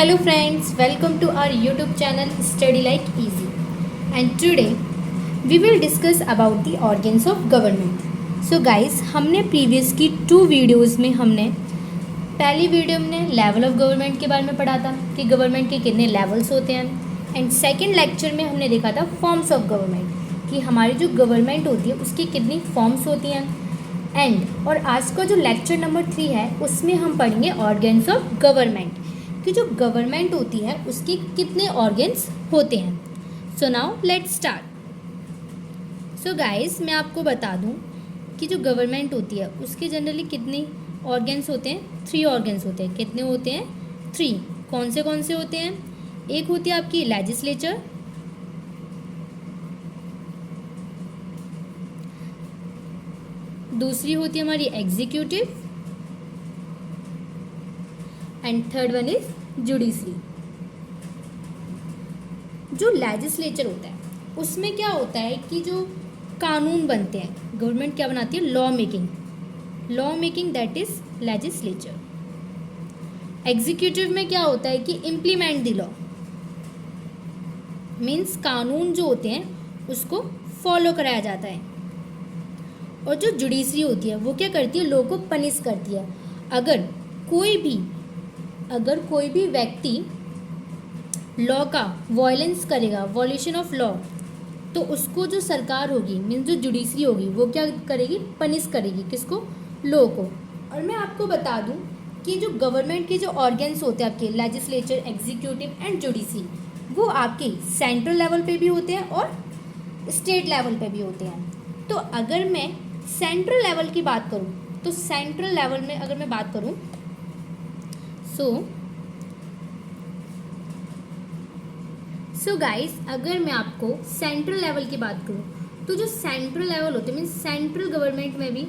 Hello friends, welcome to our YouTube channel Study Like Easy. And today we will discuss about the organs of government. So guys, हमने previous की 2 videos में हमने पहली video में level of government के बारे में पढ़ा था कि गवर्नमेंट के कितने लेवल्स होते हैं एंड सेकंड लेक्चर में हमने देखा था फॉर्म्स ऑफ गवर्नमेंट कि हमारी जो गवर्नमेंट होती है उसकी कितनी फॉर्म्स होती हैं एंड और आज का जो लेक्चर नंबर 3 है उसमें हम पढ़ेंगे ऑर्गन्स ऑफ गवर्नमेंट कि जो गवर्नमेंट होती है उसके कितने ऑर्गन्स होते हैं. So now let's start. So guys, मैं आपको बता दूं कि जो गवर्नमेंट होती है उसके जनरली कितने ऑर्गन्स होते हैं. 3 ऑर्गन्स होते हैं. कितने होते हैं? 3. कौन से होते हैं? एक होती है आपकी लेजिस्लेचर, दूसरी होती है हमारी executive and third one is judiciary. जो लेजिस्लेचर होता है उसमें क्या होता है कि जो कानून बनते हैं, गवर्नमेंट क्या बनाती है? Law making that is legislature. Executive में क्या होता है कि इम्प्लीमेंट द लॉ, मीन्स कानून जो होते हैं उसको फॉलो कराया जाता है. और जो जुडिशरी होती है वो क्या करती है? लॉ को पनिश करती है. अगर कोई भी व्यक्ति लॉ का वॉयलेंस करेगा, वॉल्यूशन ऑफ लॉ, तो उसको जो सरकार होगी मीन्स जो जुडिशरी होगी वो क्या करेगी? पनिश करेगी. किसको? लॉ को. और मैं आपको बता दूं कि जो गवर्नमेंट के जो ऑर्गन्स होते हैं आपके लेजिस्लेचर, एग्जीक्यूटिव एंड जुडिशरी, वो आपके सेंट्रल लेवल पे भी होते हैं और स्टेट लेवल पे भी होते हैं. तो अगर मैं सेंट्रल लेवल की बात करूं तो सेंट्रल लेवल में अगर मैं बात करूं सो गाइस, अगर मैं आपको सेंट्रल लेवल की बात करूं तो जो सेंट्रल लेवल होते हैं मीन्स सेंट्रल गवर्नमेंट में भी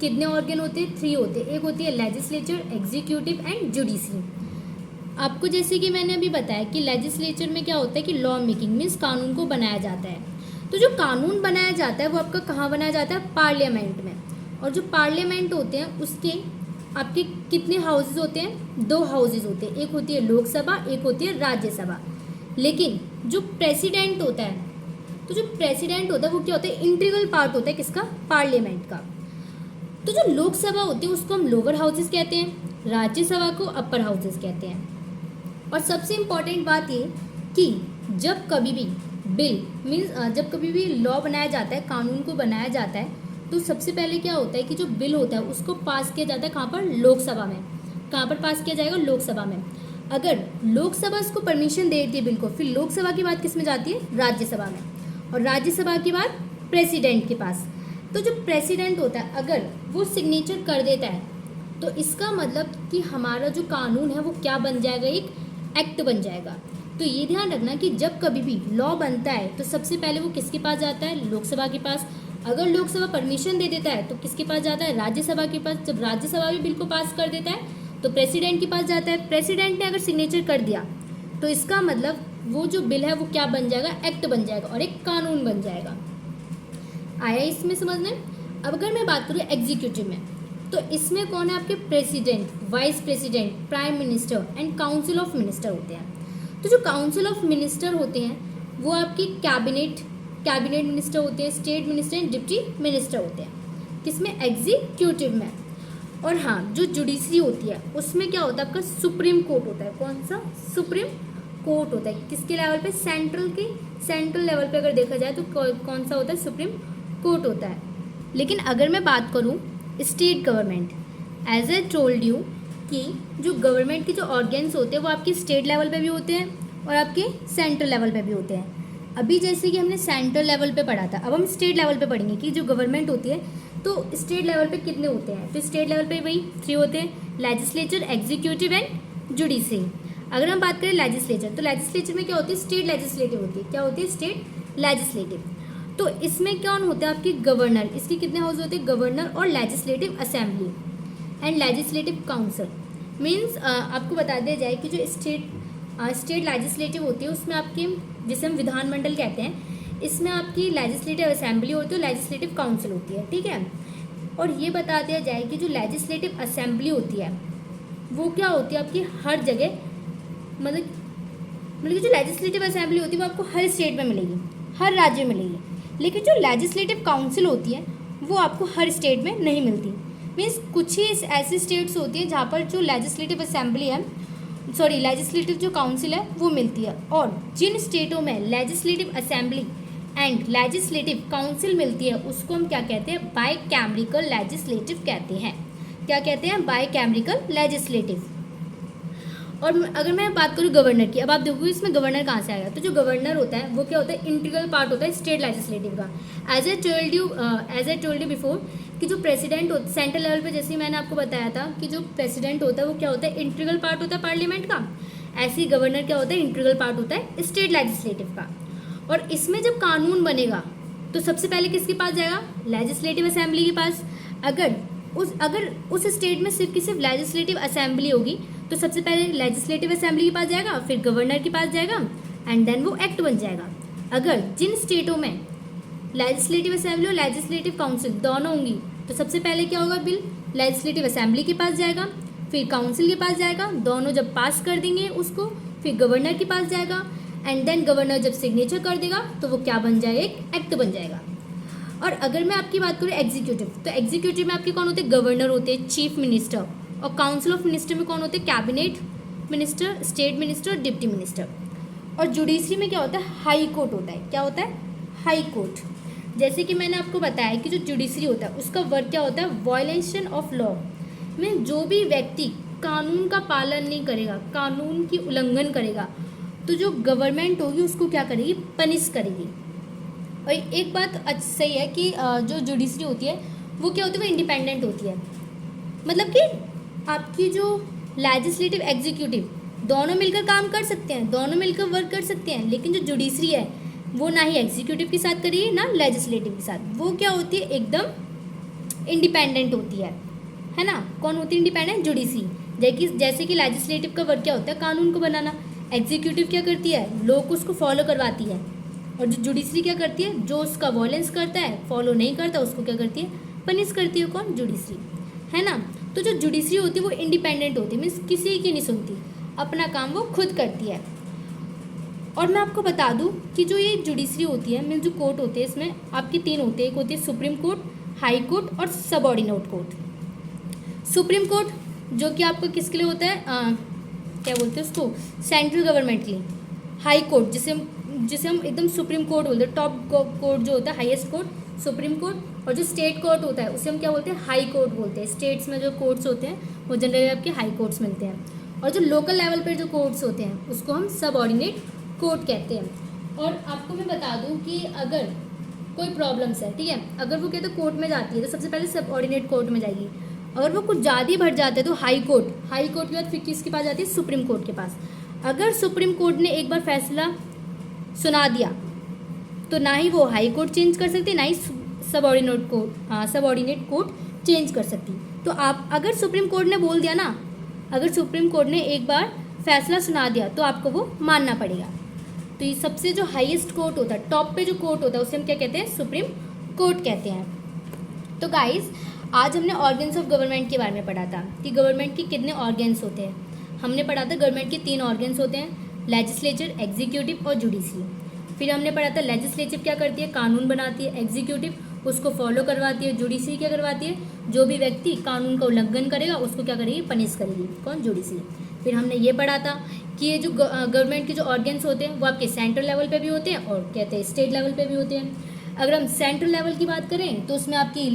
कितने ऑर्गन होते हैं? 3 होते हैं. एक होती है लेजिस्लेचर, एग्जीक्यूटिव एंड जुडिशरी. आपको जैसे कि मैंने अभी बताया कि लेजिस्लेचर में क्या होता है कि लॉ मेकिंग मीन्स कानून को बनाया जाता है. तो जो कानून बनाया जाता है वो आपका कहाँ बनाया जाता है? पार्लियामेंट में. और जो पार्लियामेंट होते हैं उसके आपके कितने हाउसेज होते हैं? 2 हाउसेज होते हैं. एक होती है लोकसभा, एक होती है राज्यसभा. लेकिन जो प्रेसिडेंट होता है, तो जो प्रेसिडेंट होता है वो क्या होता है? इंटीग्रल पार्ट होता है किसका? पार्लियामेंट का. तो जो लोकसभा होती है उसको हम लोअर हाउसेज कहते हैं, राज्यसभा को अपर हाउसेज कहते हैं. और सबसे इम्पॉर्टेंट बात ये कि जब कभी भी बिल मीन्स जब कभी भी लॉ बनाया जाता है, कानून को बनाया जाता है, तो सबसे पहले क्या होता है कि जो बिल होता है उसको पास किया जाता है कहाँ पर? लोकसभा में. कहाँ पर पास किया जाएगा? लोकसभा में. अगर लोकसभा इसको परमिशन दे देती है बिल को, फिर लोकसभा की बात किस में जाती है? राज्यसभा में. और राज्यसभा की बात प्रेसिडेंट के पास. तो जो प्रेसिडेंट होता है अगर वो सिग्नेचर कर देता है तो इसका मतलब कि हमारा जो कानून है वो क्या बन जाएगा? एक एक्ट बन जाएगा. तो ये ध्यान रखना कि जब कभी भी लॉ बनता है तो सबसे पहले वो किसके पास जाता है? लोकसभा के पास. अगर लोकसभा परमिशन दे देता है तो किसके पास जाता है? राज्यसभा के पास. जब राज्यसभा भी बिल को पास कर देता है तो प्रेसिडेंट के पास जाता है. प्रेसिडेंट ने अगर सिग्नेचर कर दिया तो इसका मतलब वो जो बिल है वो क्या बन जाएगा? एक्ट बन जाएगा और एक कानून बन जाएगा. आया इसमें समझने? अब अगर मैं बात करूँ एग्जीक्यूटिव में, तो इसमें कौन है? आपके president, vice president, prime minister and council of minister होते हैं. तो जो काउंसिल ऑफ मिनिस्टर होते हैं वो आपकी कैबिनेट मिनिस्टर होते हैं, state minister and deputy minister होते हैं. किसमें? एग्जीक्यूटिव में. और हाँ, जो जुडिशरी होती है उसमें क्या होता है? आपका सुप्रीम कोर्ट होता है. कौन सा? सुप्रीम कोर्ट होता है. किसके लेवल पे? सेंट्रल लेवल पे अगर देखा जाए तो कौन सा होता है? सुप्रीम कोर्ट होता है. लेकिन अगर मैं बात करूँ state government, as I told you कि जो गवर्नमेंट के जो ऑर्गन्स होते हैं वो आपके स्टेट लेवल पे भी होते हैं और आपके सेंट्रल लेवल पे भी होते हैं. अभी जैसे कि हमने सेंट्रल लेवल पे पढ़ा था, अब हम स्टेट लेवल पे पढ़ेंगे कि जो गवर्नमेंट होती है तो स्टेट लेवल पे कितने होते हैं. तो स्टेट लेवल पे वही 3 होते हैं, लेजिस्लेचर, एग्जीक्यूटिव एंड जुडिशरी. अगर हम बात करें लेजिस्लेचर, तो लेजिस्लेचर में क्या होती है? स्टेट लेजिस्लेटिव होती है. क्या होती है? State legislative. तो इसमें कौन होता है? आपकी गवर्नर. इसके कितने हाउस होते हैं? गवर्नर और legislative assembly and legislative council. Means आपको बता दिया जाए कि जो स्टेट लेजिस्लेटिव होती है उसमें आपके, जिसे हम विधानमंडल कहते हैं, इसमें आपकी लेजिस्लेटिव असेंबली होती है, लेजिस्लेटिव काउंसिल होती है. ठीक है. और ये बता दिया जाए कि जो लेजिस्लेटिव असेंबली होती है वो क्या होती है? आपकी हर जगह मतलब कि जो लेजिस्लेटिव असेंबली होती है वो आपको हर स्टेट में मिलेगी, हर राज्य में मिलेगी, लेकिन जो लेजिस्लेटिव काउंसिल होती है वो आपको हर स्टेट में नहीं मिलती। मीन्स कुछ ही ऐसी स्टेट्स होती है जहाँ पर जो लेजिस्लेटिव असेंबली है, सॉरी लेजिस्लेटिव जो काउंसिल है वो मिलती है। और जिन स्टेटों में legislative assembly and legislative council मिलती है उसको हम क्या कहते हैं, बाइकैमरिकल लेजिस्लेटिव कहते हैं। क्या कहते हैं, बाइकैमरिकल लेजिस्लेटिव। और अगर मैं बात करूँ गवर्नर की, अब आप देखोगे इसमें गवर्नर कहाँ से आएगा, तो जो गवर्नर होता है वो क्या होता है, इंटीग्रल पार्ट होता है स्टेट लेजिस्लेटिव का। As I told you before कि जो प्रेसिडेंट होता है सेंट्रल लेवल पे, जैसे मैंने आपको बताया था कि जो प्रेसिडेंट होता है वो क्या होता है, इंटीग्रल पार्ट होता है पार्लियामेंट का। ऐसे ही गवर्नर क्या होता है, इंटीग्रल पार्ट होता है स्टेट लेजिस्लेटिव का। और इसमें जब कानून बनेगा तो सबसे पहले किसके पास जाएगा, लेजिस्लेटिव असेंबली के पास। अगर उस स्टेट में सिर्फ की सिर्फ लेजिस्लेटिव असेंबली होगी तो सबसे पहले लेजिस्लेटिव असेंबली के पास जाएगा, फिर गवर्नर के पास जाएगा एंड देन वो एक्ट बन जाएगा। अगर जिन स्टेटों में लेजिस्लेटिव असेंबली और लेजिस्लेटिव काउंसिल दोनों होंगी तो सबसे पहले क्या होगा, बिल लेजिस्लेटिव असेंबली के पास जाएगा, फिर काउंसिल के पास जाएगा, दोनों जब पास कर देंगे उसको फिर गवर्नर के पास जाएगा एंड देन गवर्नर जब सिग्नेचर कर देगा तो वो क्या बन जाएगा, एक एक्ट बन जाएगा। और अगर मैं आपकी बात करूँ एग्जीक्यूटिव, तो एग्जीक्यूटिव में आपके कौन होते हैं, गवर्नर होते हैं, चीफ मिनिस्टर, और काउंसिल ऑफ मिनिस्टर में कौन होते हैं, cabinet minister, state minister, deputy minister. और जुडिशरी में क्या होता है, हाई कोर्ट होता है। क्या होता है, हाई कोर्ट। जैसे कि मैंने आपको बताया कि जो जुडिशरी होता है उसका वर्क क्या होता है, वायलेशन ऑफ लॉ में जो भी व्यक्ति कानून का पालन नहीं करेगा, कानून की उल्लंघन करेगा, तो जो गवर्नमेंट होगी उसको क्या करेगी, पनिश करेगी। और एक बात सही है कि जो जुडिशरी होती है वो क्या होती है, वो इंडिपेंडेंट होती है। मतलब कि आपकी जो लेजिस्लेटिव एग्जीक्यूटिव दोनों मिलकर काम कर सकते हैं, दोनों मिलकर वर्क कर सकते हैं, लेकिन जो जुडिशरी है वो ना ही एग्जीक्यूटिव के साथ करेगी ना लेजिस्लेटिव के साथ। वो क्या होती है, एकदम इंडिपेंडेंट होती है ना। कौन होती है इंडिपेंडेंट, जुडिशरी। जैसे कि लेजिस्लेटिव का वर्क क्या होता है, कानून को बनाना, एग्जीक्यूटिव क्या करती है, लॉ को उसको फॉलो करवाती है, और जो जुडिशरी क्या करती है, जो उसका वॉयलेंस करता है, फॉलो नहीं करता, उसको क्या करती है, पनिश करती है। कौन, जुडिशरी, है ना। तो जो जुडिशरी होती है वो इंडिपेंडेंट होती है, मीन्स किसी की नहीं सुनती, अपना काम वो खुद करती है। और मैं आपको बता दूं कि जो ये जुडिशरी होती है, मीन्स जो कोर्ट होते हैं इसमें आपके तीन होते हैं, एक होती है सुप्रीम कोर्ट, हाई कोर्ट और सबऑर्डिनेट कोर्ट। सुप्रीम कोर्ट जो कि आपको किसके लिए होता है, क्या बोलते हैं उसको, सेंट्रल गवर्नमेंट के लिए। हाई कोर्ट जिसे हम एकदम सुप्रीम कोर्ट बोलते हैं, टॉप कोर्ट जो होता है, हाईएस्ट कोर्ट सुप्रीम कोर्ट। और जो स्टेट कोर्ट होता है उसे हम क्या बोलते हैं, हाई कोर्ट बोलते हैं। स्टेट्स में जो कोर्ट्स होते हैं वो जनरली आपके हाई कोर्ट्स मिलते हैं। और जो लोकल लेवल पर जो कोर्ट्स होते हैं उसको हम सबऑर्डिनेट कोर्ट कहते हैं। और आपको मैं बता दूं कि अगर कोई प्रॉब्लम्स है, ठीक है, अगर वो कहते कोर्ट में जाती है तो सबसे पहले सबऑर्डिनेट कोर्ट में जाएगी। अगर वो कुछ ज़्यादा ही बढ़ जाते हैं तो हाई कोर्ट के बाद फिर किसके पास जाती है, सुप्रीम कोर्ट के पास। अगर सुप्रीम कोर्ट ने एक बार फैसला सुना दिया तो ना ही वो हाई कोर्ट चेंज कर सकती, ना ही सबऑर्डिनेट कोर्ट चेंज कर सकती। तो आप अगर सुप्रीम कोर्ट ने बोल दिया ना, अगर सुप्रीम कोर्ट ने एक बार फैसला सुना दिया तो आपको वो मानना पड़ेगा। तो ये सबसे जो हाईएस्ट कोर्ट होता है, टॉप पे जो कोर्ट होता है उसे हम क्या कहते हैं, सुप्रीम कोर्ट कहते हैं। तो गाइस आज हमने ऑर्गन्स ऑफ गवर्नमेंट के बारे में पढ़ा था कि गवर्नमेंट के कितने ऑर्गन्स होते हैं। हमने पढ़ा था गवर्नमेंट के 3 ऑर्गन्स होते हैं, लेजिस्लेचर, एग्जीक्यूटिव और जुडिशरी। फिर हमने पढ़ा था लेजिस्लेचर क्या करती है, कानून बनाती है, एग्जीक्यूटिव उसको फॉलो करवाती है, जुडिशरी क्या करवाती है, जो भी व्यक्ति कानून का उल्लंघन करेगा उसको क्या करेगी, पनिश करेगी। कौन, जुडिशरी। फिर हमने ये पढ़ा था कि ये जो गवर्नमेंट के जो ऑर्गन्स होते हैं वो आपके सेंट्रल लेवल पे भी होते हैं और कहते हैं स्टेट लेवल पे भी होते हैं। अगर हम सेंट्रल लेवल की बात करें तो उसमें आपकी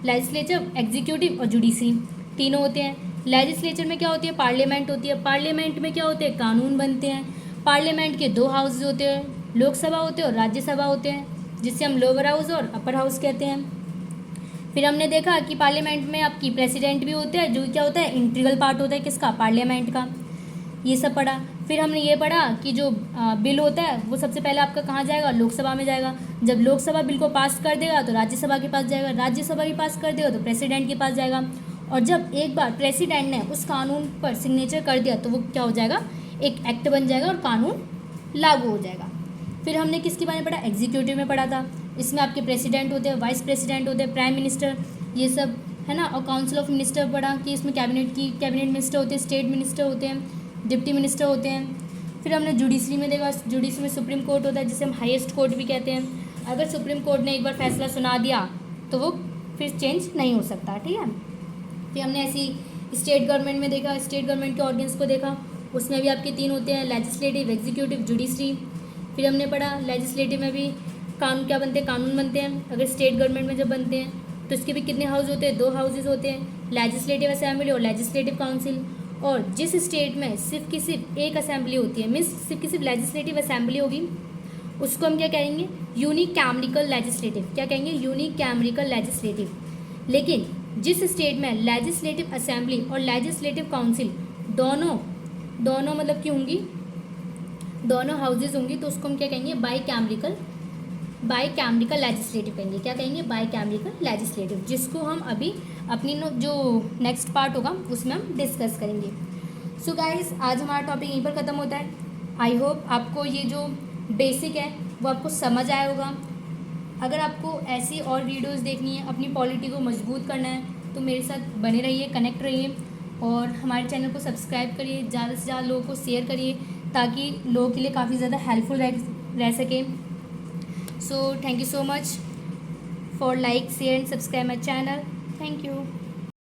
लेजिस्लेचर, एग्जीक्यूटिव और जुडिशरी तीनों होते हैं। लेजिस्लेचर में क्या होती है, पार्लियामेंट होती है। पार्लियामेंट में क्या होते हैं, कानून बनते हैं। पार्लियामेंट के 2 हाउस होते हैं, लोकसभा होते हैं और राज्यसभा होते हैं, जिससे हम लोअर हाउस और अपर हाउस कहते हैं। फिर हमने देखा कि पार्लियामेंट में आपकी प्रेसिडेंट भी होते हैं, जो क्या होता है, इंटीग्रल पार्ट होता है किसका, पार्लियामेंट का। ये सब पढ़ा। फिर हमने ये पढ़ा कि जो बिल होता है वो सबसे पहले आपका कहाँ जाएगा, लोकसभा में जाएगा। जब लोकसभा बिल को पास कर देगा तो राज्यसभा के पास जाएगा, राज्यसभा भी पास कर देगा तो प्रेसिडेंट के पास जाएगा। और जब एक बार प्रेसिडेंट ने उस कानून पर सिग्नेचर कर दिया तो वो क्या हो जाएगा, एक एक्ट बन जाएगा और कानून लागू हो जाएगा। फिर हमने किसके बारे में पढ़ा, एग्जीक्यूटिव में पढ़ा था। इसमें आपके प्रेसिडेंट होते हैं, वाइस प्रेसिडेंट होते हैं, प्राइम मिनिस्टर, ये सब है ना। और काउंसिल ऑफ मिनिस्टर पढ़ा कि इसमें कैबिनेट मिनिस्टर होते हैं, स्टेट मिनिस्टर होते हैं, डिप्टी मिनिस्टर होते हैं। फिर हमने जुडिशरी में देखा, जुडिशरी में सुप्रीम कोर्ट होता है जिसे हम हाईएस्ट कोर्ट भी कहते हैं। अगर सुप्रीम कोर्ट ने एक बार फैसला सुना दिया तो वो फिर चेंज नहीं हो सकता, ठीक है। फिर हमने ऐसी स्टेट गवर्नमेंट में देखा, स्टेट गवर्नमेंट के ऑर्गन्स को देखा, उसमें भी आपके 3 होते हैं, लेजिस्लेटिव, एग्जीक्यूटिव, जुडिशरी। फिर हमने पढ़ा लेजिस्लेटिव में भी कानून क्या बनते हैं, कानून बनते हैं। अगर स्टेट गवर्नमेंट में जब बनते हैं तो इसके भी कितने हाउस होते हैं, 2 हाउसेज होते हैं, लेजिस्लेटिव असेंबली और लेजिस्लेटिव काउंसिल। और जिस स्टेट में सिर्फ की सिर्फ एक असेंबली होती है, मीन्स सिर्फ की सिर्फ लेजिस्लेटिव असेंबली होगी, उसको हम क्या कहेंगे, यूनिकैमरिकल लेजिस्लेटिव। क्या कहेंगे, यूनिकैमरिकल लेजिस्लेटिव। लेकिन जिस स्टेट में लेजिस्लेटिव असेंबली और लेजिस्लेटिव काउंसिल दोनों मतलब की होंगी, दोनों हाउसेज होंगी, तो उसको हम क्या कहेंगे, बाईकैमरिकल लेजिस्लेटिव कहेंगे। क्या कहेंगे, बाईकैमरिकल लेजिस्लेटिव, जिसको हम अभी अपनी जो नेक्स्ट पार्ट होगा उसमें हम डिस्कस करेंगे। सो गाइस, आज हमारा टॉपिक यहीं पर ख़त्म होता है। आई होप आपको ये जो बेसिक है वो आपको समझ आया होगा। अगर आपको ऐसी और वीडियोस देखनी है, अपनी पॉलिटी को मजबूत करना है, तो मेरे साथ बने रहिए, कनेक्ट रहिए और हमारे चैनल को सब्सक्राइब करिए, ज़्यादा से ज़्यादा लोगों को शेयर करिए ताकि लोगों के लिए काफ़ी ज़्यादा हेल्पफुल रह सके। So thank you so much for like, share and subscribe my channel. Thank you.